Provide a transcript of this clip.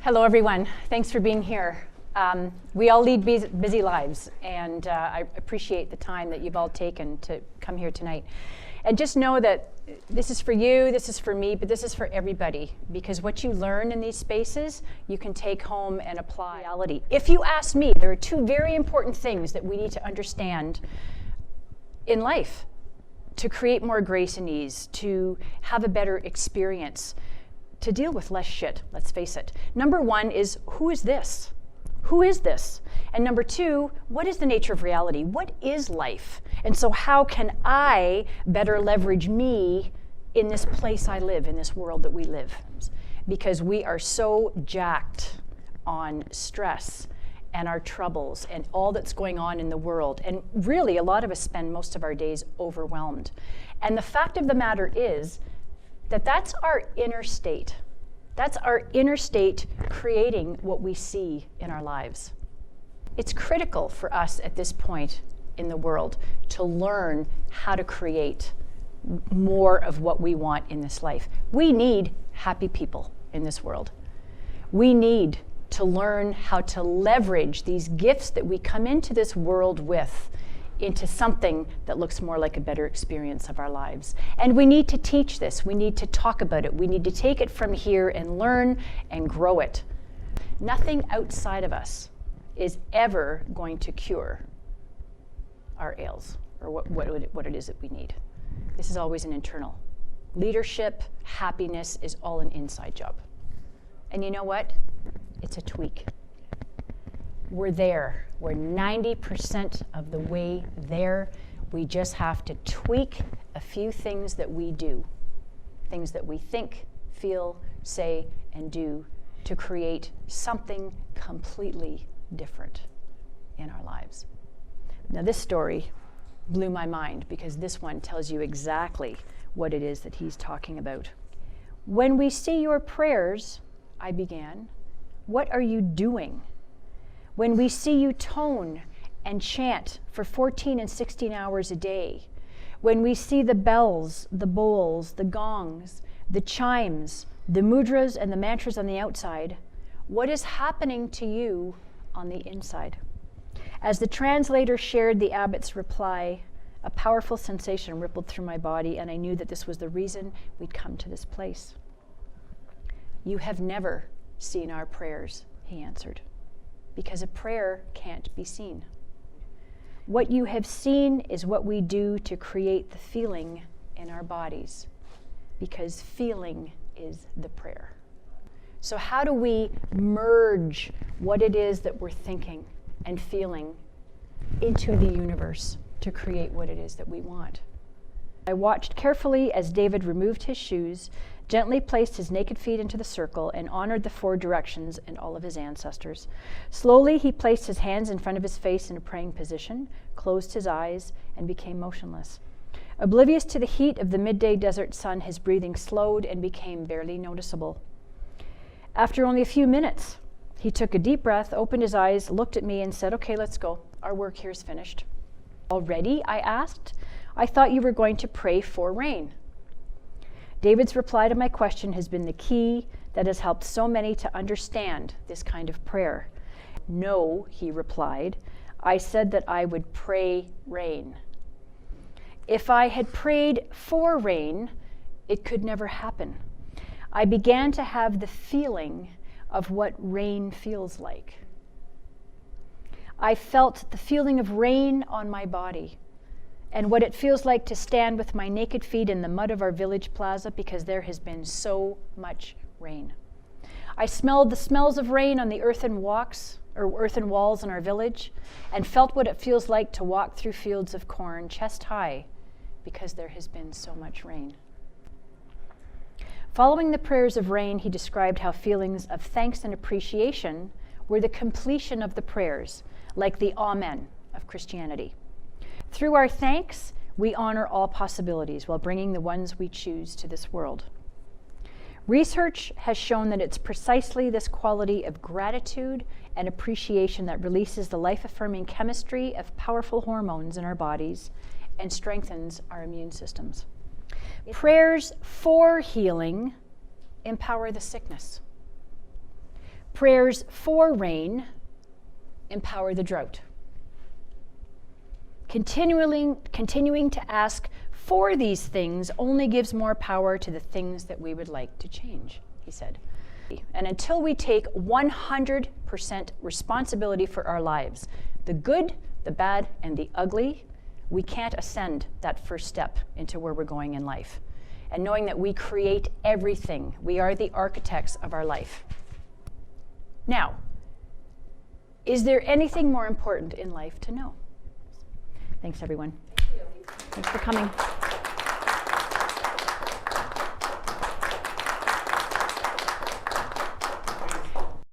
Hello, everyone. Thanks for being here. We all lead busy lives, and I appreciate the time that you've all taken to come here tonight. And just know that this is for you, this is for me, but this is for everybody, because what you learn in these spaces, you can take home and apply reality. If you ask me, there are two very important things that we need to understand in life to create more grace and ease, to have a better experience, to deal with less shit, let's face it. Number one is, who is this? Who is this? And number two, what is the nature of reality? What is life? And so how can I better leverage me in this place I live, in this world that we live? Because we are so jacked on stress and our troubles and all that's going on in the world. And really, a lot of us spend most of our days overwhelmed. And the fact of the matter is that that's our inner state. That's our inner state creating what we see in our lives. It's critical for us at this point in the world to learn how to create more of what we want in this life. We need happy people in this world. We need to learn how to leverage these gifts that we come into this world with into something that looks more like a better experience of our lives. And we need to teach this. We need to talk about it. We need to take it from here and learn and grow it. Nothing outside of us is ever going to cure our ails or what it is that we need. This is always an internal. Leadership, happiness is all an inside job. And you know what? It's a tweak. We're there. We're 90% of the way there. We just have to tweak a few things that we do, things that we think, feel, say, and do to create something completely different in our lives. Now, this story blew my mind because this one tells you exactly what it is that he's talking about. When we see your prayers, I began, what are you doing? When we see you tone and chant for 14 and 16 hours a day, when we see the bells, the bowls, the gongs, the chimes, the mudras and the mantras on the outside, what is happening to you on the inside? As the translator shared the abbot's reply, a powerful sensation rippled through my body, and I knew that this was the reason we'd come to this place. You have never seen our prayers, he answered. Because a prayer can't be seen. What you have seen is what we do to create the feeling in our bodies, because feeling is the prayer. So how do we merge what it is that we're thinking and feeling into the universe to create what it is that we want? I watched carefully as David removed his shoes, gently placed his naked feet into the circle, and honored the four directions and all of his ancestors. Slowly, he placed his hands in front of his face in a praying position, closed his eyes, and became motionless. Oblivious to the heat of the midday desert sun, his breathing slowed and became barely noticeable. After only a few minutes, he took a deep breath, opened his eyes, looked at me, and said, "Okay, let's go. Our work here is finished." "Already?" I asked. "I thought you were going to pray for rain." David's reply to my question has been the key that has helped so many to understand this kind of prayer. "No," he replied, "I said that I would pray rain. If I had prayed for rain, it could never happen. I began to have the feeling of what rain feels like. I felt the feeling of rain on my body, and what it feels like to stand with my naked feet in the mud of our village plaza because there has been so much rain. I smelled the smells of rain on the earthen walls in our village and felt what it feels like to walk through fields of corn chest high because there has been so much rain." Following the prayers of rain, he described how feelings of thanks and appreciation were the completion of the prayers, like the Amen of Christianity. Through our thanks, we honor all possibilities while bringing the ones we choose to this world. Research has shown that it's precisely this quality of gratitude and appreciation that releases the life-affirming chemistry of powerful hormones in our bodies and strengthens our immune systems. Prayers for healing empower the sickness. Prayers for rain empower the drought. Continuing to ask for these things only gives more power to the things that we would like to change, he said. And until we take 100% responsibility for our lives, the good, the bad, and the ugly, we can't ascend that first step into where we're going in life. And knowing that we create everything, we are the architects of our life. Now, is there anything more important in life to know? Thanks, everyone. Thank you. Thanks for coming.